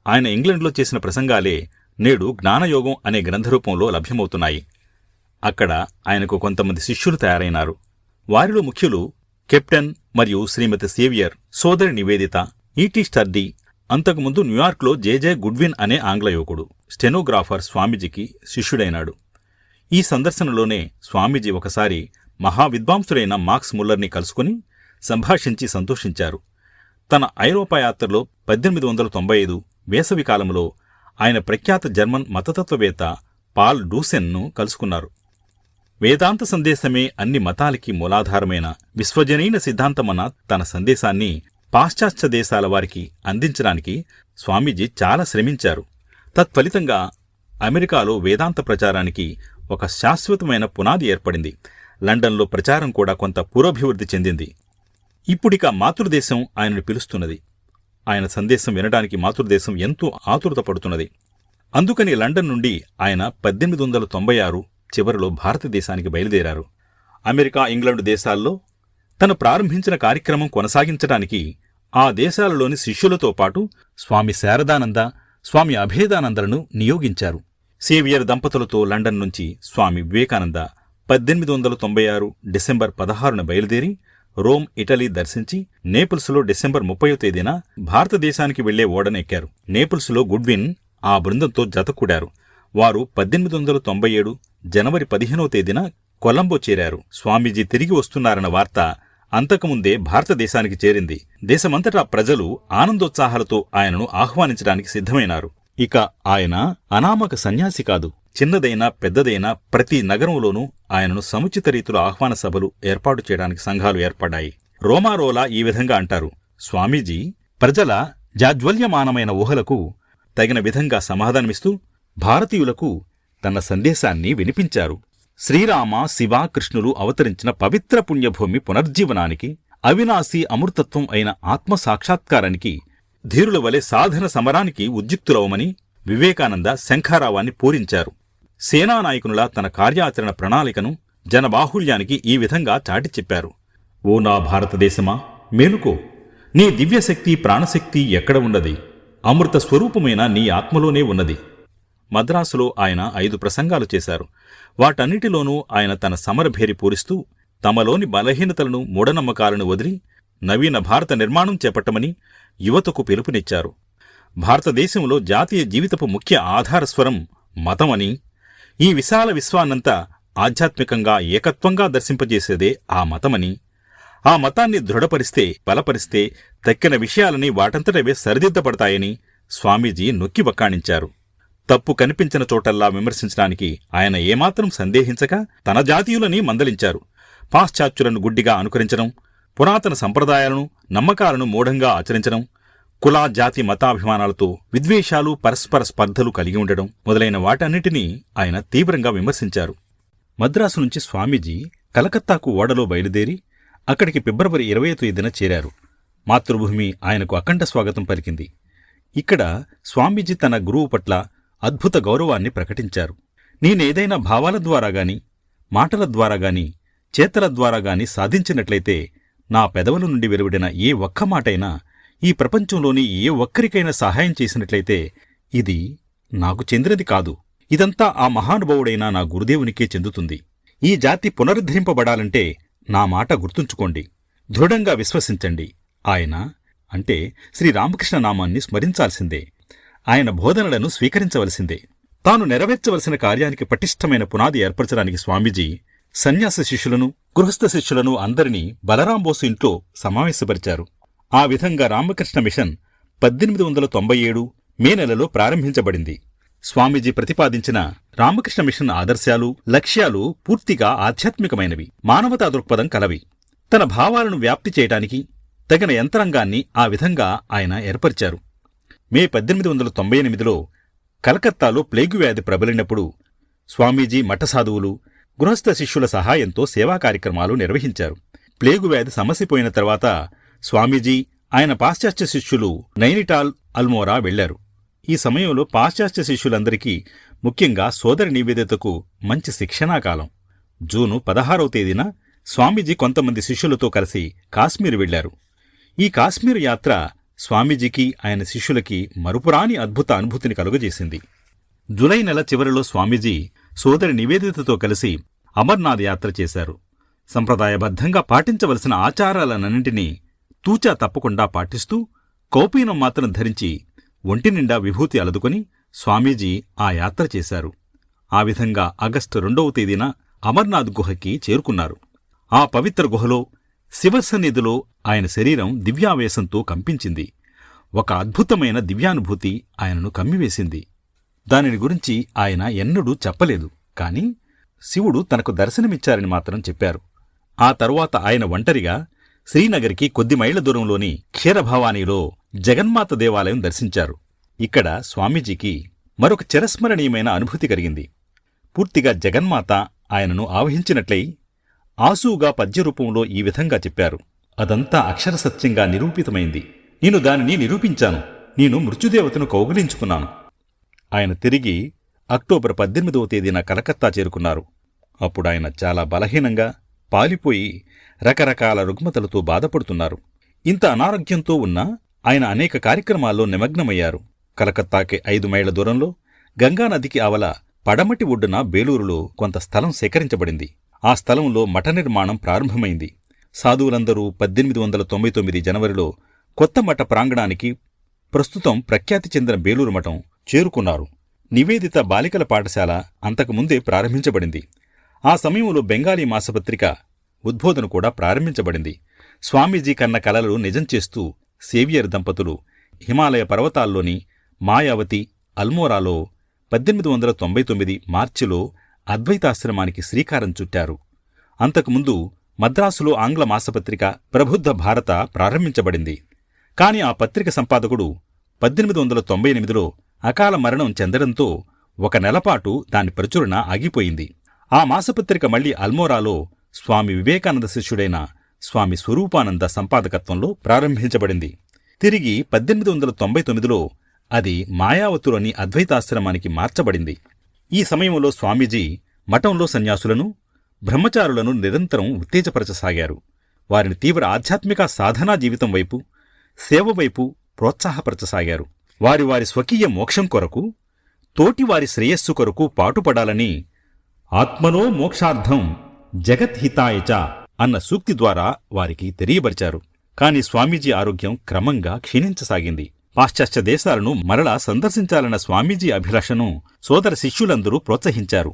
ఆయన ఇంగ్లండ్లో చేసిన ప్రసంగాలే నేడు జ్ఞానయోగం అనే గ్రంథరూపంలో లభ్యమవుతున్నాయి. అక్కడ ఆయనకు కొంతమంది శిష్యులు తయారైనారు. వారిలో ముఖ్యులు కెప్టెన్ మరియు శ్రీమతి సేవియర్, సోదరి నివేదిత, ఈటీ స్టర్డీ. అంతకుముందు న్యూయార్క్లో జేజే గుడ్విన్ అనే ఆంగ్ల యువకుడు, స్టెనోగ్రాఫర్ స్వామీజీకి శిష్యుడైనాడు. ఈ సందర్శనలోనే స్వామీజీ ఒకసారి మహావిద్వాంసుడైన మార్క్స్ ముల్లర్ని కలుసుకుని సంభాషించి సంతోషించారు. తన ఐరోపా యాత్రలో 1895 వేసవి కాలంలో ఆయన ప్రఖ్యాత జర్మన్ మతతత్వవేత్త పాల్ డూసెన్ను కలుసుకున్నారు. వేదాంత సందేశమే అన్ని మతాలకి మూలాధారమైన విశ్వజనీన సిద్ధాంతమన్న తన సందేశాన్ని పాశ్చాత్య దేశాల వారికి అందించడానికి స్వామీజీ చాలా శ్రమించారు. తత్ఫలితంగా అమెరికాలో వేదాంత ప్రచారానికి ఒక శాశ్వతమైన పునాది ఏర్పడింది. లండన్లో ప్రచారం కూడా కొంత పురోభివృద్ధి చెందింది. ఇప్పుడిక మాతృదేశం ఆయనను పిలుస్తున్నది. ఆయన సందేశం వినడానికి మాతృదేశం ఎంతో ఆతురత పడుతున్నది. అందుకని లండన్ నుండి ఆయన 1896 చివరిలో భారతదేశానికి బయలుదేరారు. అమెరికా, ఇంగ్లండు దేశాల్లో తను ప్రారంభించిన కార్యక్రమం కొనసాగించడానికి ఆ దేశాలలోని శిష్యులతో పాటు స్వామి శారదానంద, స్వామి అభేదానందలను నియోగించారు. సేవియర్ దంపతులతో లండన్ నుంచి స్వామి వివేకానంద 1896 డిసెంబర్ 16న బయలుదేరి రోమ్, ఇటలీ దర్శించి నేపుల్స్లో డిసెంబర్ 30వ తేదీన భారతదేశానికి వెళ్లే ఓడనెక్కారు. నేపుల్స్లో గుడ్విన్ ఆ బృందంతో జతకూడారు. వారు 1897 జనవరి 15వ తేదీన కొలంబో చేరారు. స్వామీజీ తిరిగి వస్తున్నారన్న వార్త అంతకుముందే భారతదేశానికి చేరింది. దేశమంతటా ప్రజలు ఆనందోత్సాహాలతో ఆయనను ఆహ్వానించడానికి సిద్ధమైనారు. ఇక ఆయన అనామక సన్యాసి కాదు. చిన్నదైనా పెద్దదైనా ప్రతి నగరంలోనూ ఆయనను సముచిత రీతిలో ఆహ్వాన సభలు ఏర్పాటు చేయడానికి సంఘాలు ఏర్పడ్డాయి. రోమారోలా ఈ విధంగా అంటారు: స్వామీజీ ప్రజల జాజ్వల్యమానమైన ఊహలకు తగిన విధంగా సమాధానమిస్తూ భారతీయులకు తన సందేశాన్ని వినిపించారు. శ్రీరామ, శివ, కృష్ణులు అవతరించిన పవిత్ర పుణ్యభూమి పునర్జీవనానికి, అవినాశీ అమృతత్వం అయిన ఆత్మసాక్షాత్కారానికి ధీరుల వలె సాధన సమరానికి ఉద్యుక్తులవమని వివేకానంద శంఖారావాన్ని పూరించారు. సేనానాయకునులా తన కార్యాచరణ ప్రణాళికను జనబాహుళ్యానికి ఈ విధంగా చాటి చెప్పారు: ఓ నా భారతదేశమా, మేలుకో! నీ దివ్యశక్తి, ప్రాణశక్తి ఎక్కడ ఉన్నది? అమృత స్వరూపమైన నీ ఆత్మలోనే ఉన్నది. మద్రాసులో ఆయన 5 ప్రసంగాలు చేశారు. వాటన్నిటిలోనూ ఆయన తన సమరభేరి పూరిస్తూ తమలోని బలహీనతలను, మూఢనమ్మకాలను వదిలి నవీన భారత నిర్మాణం చేపట్టమని యువతకు పిలుపునిచ్చారు. భారతదేశంలో జాతీయ జీవితపు ముఖ్య ఆధారస్వరం మతమని, ఈ విశాల విశ్వాన్నంతా ఆధ్యాత్మికంగా ఏకత్వంగా దర్శింపజేసేదే ఆ మతమని, ఆ మతాన్ని దృఢపరిస్తే, బలపరిస్తే తక్కిన విషయాలని వాటంతటవే సరిదిద్దపడతాయని స్వామీజీ నొక్కి వక్కాణించారు. తప్పు కనిపించిన చోటల్లా విమర్శించడానికి ఆయన ఏమాత్రం సందేహించక తన జాతీయులని మందలించారు. పాశ్చాత్యులను గుడ్డిగా అనుకరించడం, పురాతన సంప్రదాయాలను, నమ్మకాలను మూఢంగా ఆచరించడం, కుల, జాతి, మతాభిమానాలతో విద్వేషాలు, పరస్పర స్పర్ధలు కలిగి ఉండడం మొదలైన వాటన్నిటినీ ఆయన తీవ్రంగా విమర్శించారు. మద్రాసు నుంచి స్వామీజీ కలకత్తాకు ఓడలో బయలుదేరి అక్కడికి ఫిబ్రవరి 20వ తేదీన చేరారు. మాతృభూమి ఆయనకు అఖండ స్వాగతం పలికింది. ఇక్కడ స్వామీజీ తన గురువు పట్ల అద్భుత గౌరవాన్ని ప్రకటించారు. నేనేదైనా భావాల ద్వారా గాని, మాటల ద్వారా గాని, చేతల ద్వారా గాని సాధించినట్లయితే నా పెదవుల నుండి వెలువడిన ఏ ఒక్క మాటైనా ఈ ప్రపంచంలోని ఏ ఒక్కరికైనా సహాయం చేసినట్లయితే ఇది నాకు చెందినది కాదు. ఇదంతా ఆ మహానుభావుడైన నా గురుదేవునికే చెందుతుంది. ఈ జాతి పునరుద్ధరింపబడాలంటే నా మాట గుర్తుంచుకోండి, దృఢంగా విశ్వసించండి. ఆయన అంటే శ్రీరామకృష్ణ నామాన్ని స్మరించాల్సిందే, ఆయన బోధనలను స్వీకరించవలసిందే. తాను నెరవేర్చవలసిన కార్యానికి పటిష్టమైన పునాది ఏర్పరచడానికి స్వామీజీ సన్యాస శిష్యులను, గృహస్థ శిష్యులను అందరినీ బలరాంబోసు ఇంట్లో సమావేశపరిచారు. ఆ విధంగా రామకృష్ణ మిషన్ 1897 మే నెలలో ప్రారంభించబడింది. స్వామీజీ ప్రతిపాదించిన రామకృష్ణ మిషన్ ఆదర్శాలు, లక్ష్యాలు పూర్తిగా ఆధ్యాత్మికమైనవి, మానవతా దృక్పథం కలవి. తన భావాలను వ్యాప్తి చేయటానికి తగిన యంత్రాంగాన్ని ఆ విధంగా ఆయన ఏర్పరిచారు. మే 1898లో కలకత్తాలో ప్లేగు వ్యాధి ప్రబలినప్పుడు స్వామీజీ మఠసాధువులు, గృహస్థ శిష్యుల సహాయంతో సేవా కార్యక్రమాలు నిర్వహించారు. ప్లేగు వ్యాధి సమసిపోయిన తర్వాత స్వామీజీ, ఆయన పాశ్చాత్య శిష్యులు నైనిటాల్, అల్మోరా వెళ్లారు. ఈ సమయంలో పాశ్చాత్య శిష్యులందరికీ, ముఖ్యంగా సోదరి నివేదితకు మంచి శిక్షణాకాలం. జూను 16వ తేదీన స్వామీజీ కొంతమంది శిష్యులతో కలిసి కాశ్మీర్ వెళ్లారు. ఈ కాశ్మీర్ యాత్ర స్వామీజీకి, ఆయన శిష్యులకి మరుపురాని అద్భుత అనుభూతిని కలుగజేసింది. జులై నెల చివరిలో స్వామీజీ సోదరి నివేదితతో కలిసి అమర్నాథ్ యాత్ర చేశారు. సంప్రదాయబద్ధంగా పాటించవలసిన ఆచారాలన్నింటినీ తూచా తప్పకుండా పాటిస్తూ కౌపీనం మాత్రం ధరించి ఒంటినిండా విభూతి అలదుకొని స్వామీజీ ఆ యాత్ర చేశారు. ఆ విధంగా ఆగస్టు 2వ తేదీన అమర్నాథ్ గుహకి చేరుకున్నారు. ఆ పవిత్ర గుహలో శివసన్నిధిలో ఆయన శరీరం దివ్యావేశంతో కంపించింది. ఒక అద్భుతమైన దివ్యానుభూతి ఆయనను కమ్మివేసింది. దానిని గురించి ఆయన ఎన్నడూ చెప్పలేదు, కాని శివుడు తనకు దర్శనమిచ్చారని మాత్రం చెప్పారు. ఆ తరువాత ఆయన ఒంటరిగా శ్రీనగర్కి కొద్ది మైళ్ల దూరంలోని క్షీరభవానీలో జగన్మాత దేవాలయం దర్శించారు. ఇక్కడ స్వామీజీకి మరొక చిరస్మరణీయమైన అనుభూతి కలిగింది. పూర్తిగా జగన్మాత ఆయనను ఆవహించినట్లయి ఆసువుగా పద్యరూపంలో ఈ విధంగా చెప్పారు: అదంతా అక్షరసత్యంగా నిరూపితమైంది. నేను దానిని నిరూపించాను. నేను మృత్యుదేవతను కౌగిలించుకున్నాను. ఆయన తిరిగి అక్టోబర్ 18వ తేదీన కలకత్తా చేరుకున్నారు. అప్పుడాయన చాలా బలహీనంగా, పాలిపోయి రకరకాల రుగ్మతలతో బాధపడుతున్నారు. ఇంత అనారోగ్యంతో ఉన్నా ఆయన అనేక కార్యక్రమాల్లో నిమగ్నమయ్యారు. కలకత్తాకి 5 మైళ్ల దూరంలో గంగానదికి ఆవల పడమటి ఒడ్డున బేలూరులో కొంత స్థలం సేకరించబడింది. ఆ స్థలంలో మఠ నిర్మాణం ప్రారంభమైంది. సాధువులందరూ 1899 జనవరిలో కొత్త మఠ ప్రాంగణానికి, ప్రస్తుతం ప్రఖ్యాతి చెందిన బేలూరు మఠం చేరుకున్నారు. నివేదిత బాలికల పాఠశాల అంతకుముందే ప్రారంభించబడింది. ఆ సమయంలో బెంగాలీ మాసపత్రిక ఉద్బోధన కూడా ప్రారంభించబడింది. స్వామీజీ కన్న కలలు నిజం చేస్తూ సేవియర్ దంపతులు హిమాలయ పర్వతాల్లోని మాయావతి, అల్మోరాలో 1899 మార్చిలో అద్వైతాశ్రమానికి శ్రీకారం చుట్టారు. అంతకుముందు మద్రాసులో ఆంగ్ల మాసపత్రిక ప్రబుద్ధ భారత ప్రారంభించబడింది. కాని ఆ పత్రిక సంపాదకుడు 1898లో అకాల మరణం చెందడంతో 1 నెలపాటు దాని ప్రచురణ ఆగిపోయింది. ఆ మాసపత్రిక మళ్లీ అల్మోరాలో స్వామి వివేకానంద శిష్యుడైన స్వామి స్వరూపానంద సంపాదకత్వంలో ప్రారంభించబడింది. తిరిగి 1899లో అది మాయావతిలోని అద్వైతాశ్రమానికి మార్చబడింది. ఈ సమయంలో స్వామీజీ మఠంలో సన్యాసులను, బ్రహ్మచారులను నిరంతరం ఉత్తేజపరచసాగారు. వారిని తీవ్ర ఆధ్యాత్మిక సాధనా జీవితం వైపు, సేవ వైపు ప్రోత్సాహపరచసాగారు. వారి వారి స్వకీయ మోక్షం కొరకు, తోటివారి శ్రేయస్సు కొరకు పాటుపడాలని ఆత్మనో మోక్షార్థం జగత్హితాయచ అన్న సూక్తి ద్వారా వారికి తెలియబరిచారు. కాని స్వామీజీ ఆరోగ్యం క్రమంగా క్షీణించసాగింది. పాశ్చాత్య దేశాలను మరలా సందర్శించాలన్న స్వామీజీ అభిలాషను సోదర శిష్యులందరూ ప్రోత్సహించారు.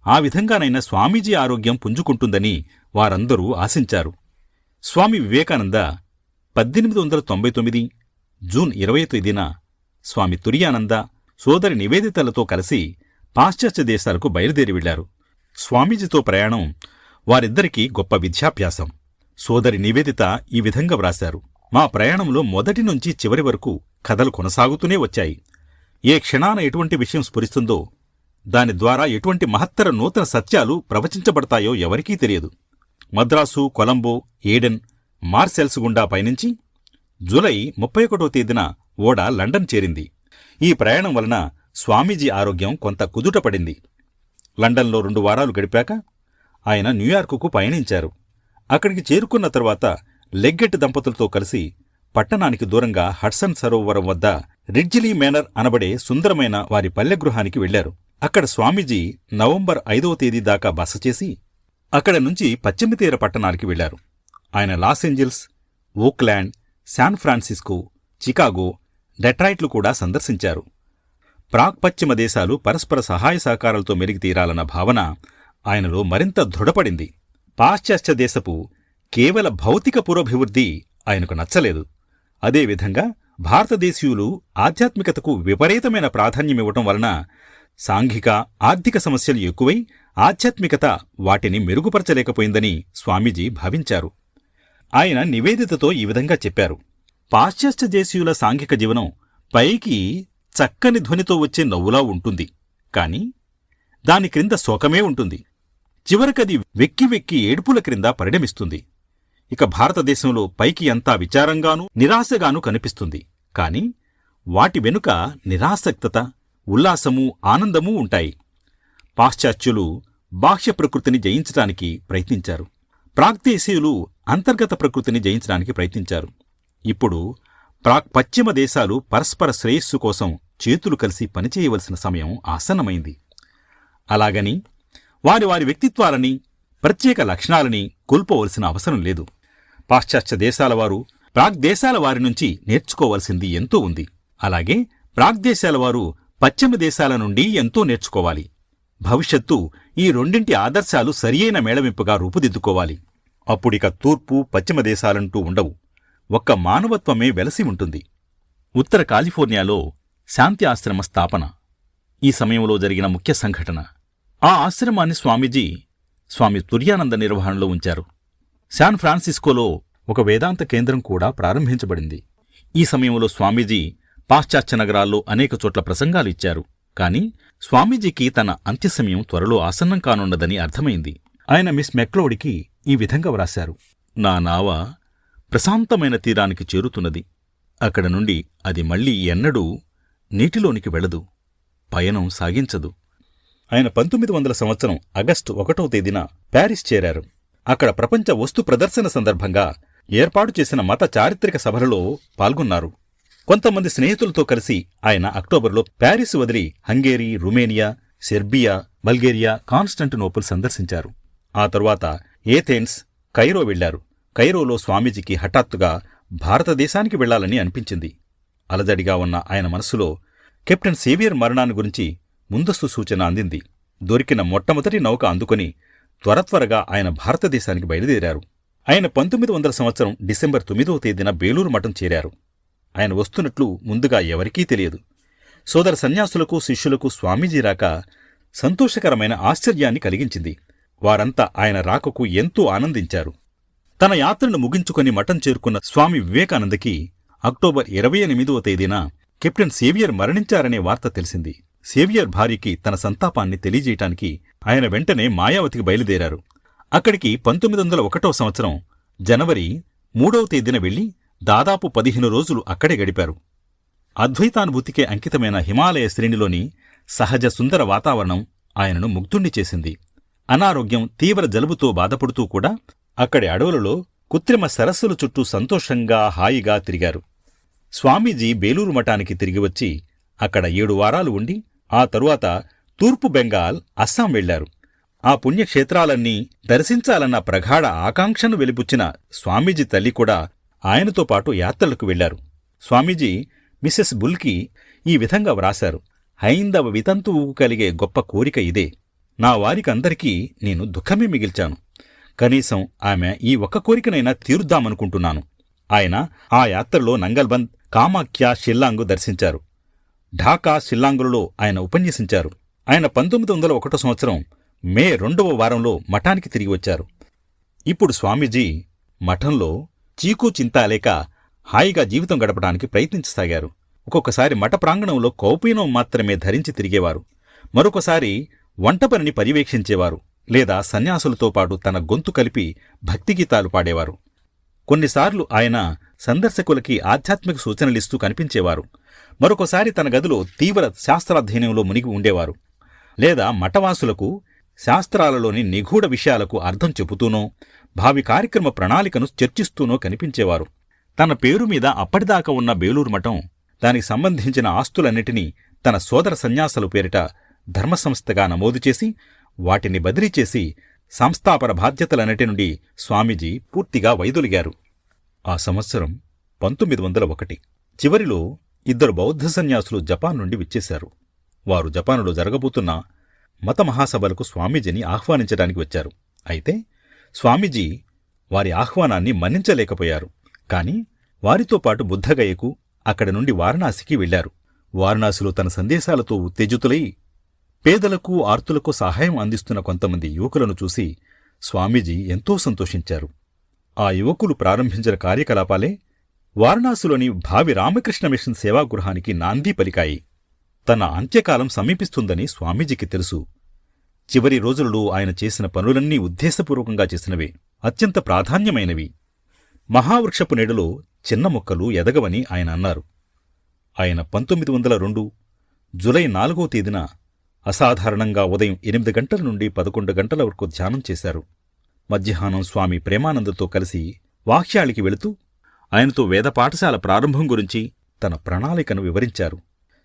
ఆ విధంగానైనా స్వామీజీ ఆరోగ్యం పుంజుకుంటుందని వారందరూ ఆశించారు. స్వామి వివేకానంద 1899 జూన్ 20వ తేదీన స్వామి తురియానంద, సోదరి నివేదితలతో కలిసి పాశ్చాత్య దేశాలకు బయలుదేరి వెళ్లారు. స్వామీజీతో ప్రయాణం వారిద్దరికీ గొప్ప విద్యాభ్యాసం. సోదరి నివేదిత ఈ విధంగా వ్రాశారు: మా ప్రయాణంలో మొదటి నుంచి చివరి వరకు కథలు కొనసాగుతూనే వచ్చాయి. ఏ క్షణాన ఎటువంటి విషయం స్ఫురిస్తుందో, దాని ద్వారా ఎటువంటి మహత్తర నూతన సత్యాలు ప్రవచించబడతాయో ఎవరికీ తెలియదు. మద్రాసు, కొలంబో, ఏడెన్, మార్సెల్స్ గుండా పయనించి జూలై 31వ తేదీన ఓడ లండన్ చేరింది. ఈ ప్రయాణం వలన స్వామీజీ ఆరోగ్యం కొంత కుదుటపడింది. లండన్లో 2 వారాలు గడిపాక ఆయన న్యూయార్కుకు పయనించారు. అక్కడికి చేరుకున్న తరువాత లెగ్గెట్ దంపతులతో కలిసి పట్టణానికి దూరంగా హడ్సన్ సరోవరం వద్ద రిడ్జిలీ మేనర్ అనబడే సుందరమైన వారి పల్లెగృహానికి వెళ్లారు. అక్కడ స్వామీజీ నవంబర్ 5వ తేదీ దాకా బస చేసి అక్కడ నుంచి పశ్చిమ తీర పట్టణానికి వెళ్లారు. ఆయన Los Angeles, Oakland, San Francisco, Chicago, డెట్రాయిట్లు కూడా సందర్శించారు. ప్రాక్పశ్చిమ దేశాలు పరస్పర సహాయ సహకారాలతో మెలిగి తీరాలన్న భావన ఆయనలో మరింత దృఢపడింది. పాశ్చాత్య దేశపు కేవల భౌతిక పురోభివృద్ధి ఆయనకు నచ్చలేదు. అదేవిధంగా భారతదేశీయులు ఆధ్యాత్మికతకు విపరీతమైన ప్రాధాన్యమివ్వటం వలన సాంఘిక ఆర్థిక సమస్యలు ఎక్కువై ఆధ్యాత్మికత వాటిని మెరుగుపరచలేకపోయిందని స్వామీజీ భావించారు. ఆయన నివేదితతో ఈ విధంగా చెప్పారు: పాశ్చాత్య దేశీయుల సాంఘిక జీవనం పైకి చక్కని ధ్వనితో వచ్చే నవ్వులా ఉంటుంది, కాని దాని క్రింద శోకమే ఉంటుంది. చివరకది వెక్కి వెక్కి ఏడుపుల క్రింద పరిణమిస్తుంది. ఇక భారతదేశంలో పైకి అంతా విచారంగానూ నిరాశగానూ కనిపిస్తుంది, కాని వాటి వెనుక నిరాసక్తత, ఉల్లాసమూ ఆనందమూ ఉంటాయి. పాశ్చాత్యులు బాహ్య ప్రకృతిని జయించడానికి ప్రయత్నించారు. ప్రాగ్దేశీయులు అంతర్గత ప్రకృతిని జయించడానికి ప్రయత్నించారు. ఇప్పుడు ప్రాక్పశ్చిమ దేశాలు పరస్పర శ్రేయస్సు కోసం చేతులు కలిసి పనిచేయవలసిన సమయం ఆసన్నమైంది. అలాగని వారి వారి వ్యక్తిత్వాలని, ప్రత్యేక లక్షణాలని కోల్పోవలసిన అవసరం లేదు. పాశ్చాత్య దేశాల వారు ప్రాగ్దేశాల వారి నుంచి నేర్చుకోవలసింది ఎంతో ఉంది. అలాగే ప్రాగ్దేశాల వారు పశ్చిమ దేశాల నుండి ఎంతో నేర్చుకోవాలి. భవిష్యత్తు ఈ రెండింటి ఆదర్శాలు సరియైన మేళవింపుగా రూపుదిద్దుకోవాలి. అప్పుడిక తూర్పు పశ్చిమ దేశాలంటూ ఉండవు. ఒక్క మానవత్వమే వెలసి ఉంటుంది. ఉత్తర కాలిఫోర్నియాలో శాంతి ఆశ్రమ స్థాపన ఈ సమయంలో జరిగిన ముఖ్య సంఘటన. ఆ ఆశ్రమాన్ని స్వామి తుర్యానంద నిర్వహణలో ఉంచారు. శాన్ ఫ్రాన్సిస్కోలో ఒక వేదాంత కేంద్రం కూడా ప్రారంభించబడింది. ఈ సమయంలో స్వామీజీ పాశ్చాత్య నగరాల్లో అనేక చోట్ల ప్రసంగాలు ఇచ్చారు. కాని స్వామీజీకి తన అంత్యసమయం త్వరలో ఆసన్నం కానున్నదని అర్థమైంది. ఆయన మిస్ మెక్లోడికి ఈ విధంగా వ్రాశారు: నా నావ ప్రశాంతమైన తీరానికి చేరుతున్నది. అక్కడ నుండి అది మళ్లీ ఎన్నడూ నీటిలోనికి వెళ్లదు, పయనం సాగించదు. ఆయన 1900 సంవత్సరం ఆగస్టు 1వ తేదీన ప్యారిస్ చేరారు. అక్కడ ప్రపంచ వస్తు ప్రదర్శన సందర్భంగా ఏర్పాటు చేసిన మత చారిత్రక సభలలో పాల్గొన్నారు. కొంతమంది స్నేహితులతో కలిసి ఆయన అక్టోబర్లో ప్యారిస్ వదిలి హంగేరీ, రుమేనియా, సెర్బియా, బల్గేరియా, కాన్స్టంటినోపుల్ సందర్శించారు. ఆ తరువాత ఏథెన్స్, కైరో వెళ్లారు. కైరోలో స్వామీజీకి హఠాత్తుగా భారతదేశానికి వెళ్లాలని అనిపించింది. అలజడిగా ఉన్న ఆయన మనస్సులో కెప్టెన్ సేవియర్ మరణాన్ని గురించి ముందస్తు సూచన అందింది. దొరికిన మొట్టమొదటి నౌక అందుకొని త్వరత్వరగా ఆయన భారతదేశానికి బయలుదేరారు. ఆయన 1900 సంవత్సరం డిసెంబర్ 9వ తేదీన బేలూరు మఠం చేరారు. ఆయన వస్తున్నట్లు ముందుగా ఎవరికీ తెలియదు. సోదర సన్యాసులకు, శిష్యులకు స్వామీజీ రాక సంతోషకరమైన ఆశ్చర్యాన్ని కలిగించింది. వారంతా ఆయన రాకకు ఎంతో ఆనందించారు. తన యాత్రను ముగించుకొని మఠం చేరుకున్న స్వామి వివేకానందకి అక్టోబర్ 28వ తేదీన కెప్టెన్ సేవియర్ మరణించారనే వార్త తెలిసింది. సేవియర్ భార్యకి తన సంతాపాన్ని తెలియజేయటానికి ఆయన వెంటనే మాయావతికి బయలుదేరారు. అక్కడికి 1901వ సంవత్సరం జనవరి 3వ తేదీన వెళ్లి దాదాపు 15 రోజులు అక్కడే గడిపారు. అద్వైతానుభూతికే అంకితమైన హిమాలయ శ్రేణిలోని సహజ సుందర వాతావరణం ఆయనను ముగ్ధుణ్ణి చేసింది. అనారోగ్యం, తీవ్ర జలుబుతో బాధపడుతూ కూడా అక్కడి అడవులలో కృత్రిమ సరస్సుల చుట్టూ సంతోషంగా, హాయిగా తిరిగారు. స్వామీజీ బేలూరు మఠానికి తిరిగి వచ్చి అక్కడ 7 వారాలు ఉండి ఆ తరువాత తూర్పు బెంగాల్, అస్సాం వెళ్లారు. ఆ పుణ్యక్షేత్రాలన్నీ దర్శించాలన్న ప్రగాఢ ఆకాంక్షను వెలిపుచ్చిన స్వామీజీ తల్లి కూడా ఆయనతో పాటు యాత్రలకు వెళ్లారు. స్వామీజీ మిసెస్ బుల్కి ఈ విధంగా వ్రాశారు: హైందవ వితంతువుకు కలిగే గొప్ప కోరిక ఇదే. నా వారికందరికీ నేను దుఃఖమే మిగిల్చాను. కనీసం ఆమె ఈ ఒక్క కోరికనైనా తీరుద్దామనుకుంటున్నాను. ఆయన ఆ యాత్రలో నంగల్బంద్, కామాఖ్య, షిల్లాంగు దర్శించారు. ఢాకా, షిల్లాంగులలో ఆయన ఉపన్యసించారు. ఆయన 1901 సంవత్సరం మే 2వ వారంలో మఠానికి తిరిగి వచ్చారు. ఇప్పుడు స్వామీజీ మఠంలో చీకు చింతా లేక హాయిగా జీవితం గడపడానికి ప్రయత్నించసాగారు. ఒక్కొక్కసారి మఠ ప్రాంగణంలో కౌపీనం మాత్రమే ధరించి తిరిగేవారు. మరొకసారి వంటపనిని పర్యవేక్షించేవారు, లేదా సన్యాసులతో పాటు తన గొంతు కలిపి భక్తిగీతాలు పాడేవారు. కొన్నిసార్లు ఆయన సందర్శకులకి ఆధ్యాత్మిక సూచనలిస్తూ కనిపించేవారు. మరొకసారి తన గదిలో తీవ్ర శాస్త్రాధ్యయనంలో మునిగి ఉండేవారు, లేదా మఠవాసులకు శాస్త్రాలలోని నిగూఢ విషయాలకు అర్థం చెబుతూనో, భావి కార్యక్రమ ప్రణాళికను చర్చిస్తూనో కనిపించేవారు. తన పేరు మీద అప్పటిదాకా ఉన్న బేలూరు మఠం, దానికి సంబంధించిన ఆస్తులన్నిటినీ తన సోదర సన్యాసుల పేరిట ధర్మసంస్థగా నమోదు చేసి వాటిని బదిలీ చేసి సంస్థాపన బాధ్యతలన్నిటి నుండి స్వామీజీ పూర్తిగా వైదొలిగారు. ఆ సంవత్సరం 1901. చివరిలో 2 బౌద్ధ సన్యాసులు జపాన్ నుండి విచ్చేశారు. వారు జపానులో జరగబోతున్న మత మహాసభలకు స్వామీజీని ఆహ్వానించడానికి వచ్చారు. అయితే స్వామీజీ వారి ఆహ్వానాన్ని మన్నించలేకపోయారు. కాని వారితో పాటు బుద్ధగయకు అక్కడి నుండి వారణాసికి వెళ్లారు. వారణాసిలో తన సందేశాలతో ఉత్తేజితులై పేదలకు ఆర్తులకు సహాయం అందిస్తున్న కొంతమంది యువకులను చూసి స్వామీజీ ఎంతో సంతోషించారు. ఆ యువకులు ప్రారంభించిన కార్యకలాపాలే వారణాసిలోని భావి రామకృష్ణ మిషన్ సేవాగృహానికి నాందీ పలికాయి. తన అంత్యకాలం సమీపిస్తుందని స్వామీజీకి తెలుసు. చివరి రోజులలో ఆయన చేసిన పనులన్నీ ఉద్దేశపూర్వకంగా చేసినవే, అత్యంత ప్రాధాన్యమైనవి. మహావృక్షపు నీడలో చిన్న మొక్కలు ఎదగవని ఆయన అన్నారు. ఆయన 1902 జులై 4వ తేదీన అసాధారణంగా ఉదయం 8 గంటల నుండి 11 గంటల వరకు ధ్యానం చేశారు. మధ్యాహ్నం స్వామి ప్రేమానందతో కలిసి వాఖ్యాళికి వెళుతూ ఆయనతో వేద పాఠశాల ప్రారంభం గురించి తన ప్రణాళికను వివరించారు.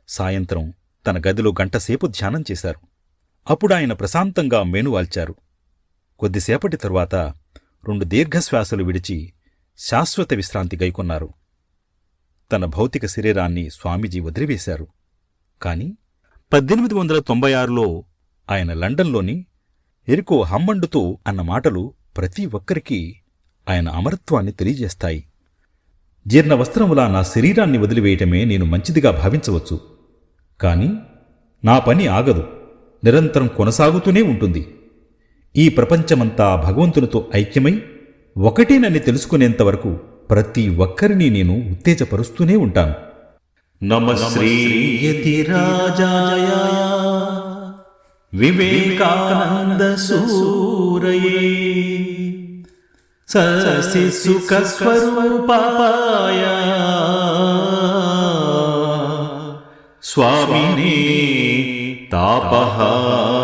సాయంత్రం తన గదిలో గంటసేపు ధ్యానం చేశారు. అప్పుడాయన ప్రశాంతంగా మేనువాల్చారు. కొద్దిసేపటి తరువాత 2 దీర్ఘశ్వాసలు విడిచి శాశ్వత విశ్రాంతి గైకొన్నారు. తన భౌతిక శరీరాన్ని స్వామీజీ వదిలివేశారు. కాని 1896లో ఆయన లండన్లోని ఎరికో హమ్మండుతో అన్న మాటలు ప్రతి ఒక్కరికీ ఆయన అమరత్వాన్ని తెలియజేస్తాయి. జీర్ణవస్త్రములా నా శరీరాన్ని వదిలివేయటమే నేను మంచిదిగా భావించవచ్చు. కాని నా పని ఆగదు, నిరంతరం కొనసాగుతూనే ఉంటుంది. ఈ ప్రపంచమంతా భగవంతునితో ఐక్యమై ఒకటేనని తెలుసుకునేంతవరకు ప్రతి ఒక్కరినీ నేను ఉత్తేజపరుస్తూనే ఉంటాను. నమశ్రీయతిరాజాయ వివేకానంద సూరయే సశిశుకస్వరూపాయ స్వామినే తాపహారిణే.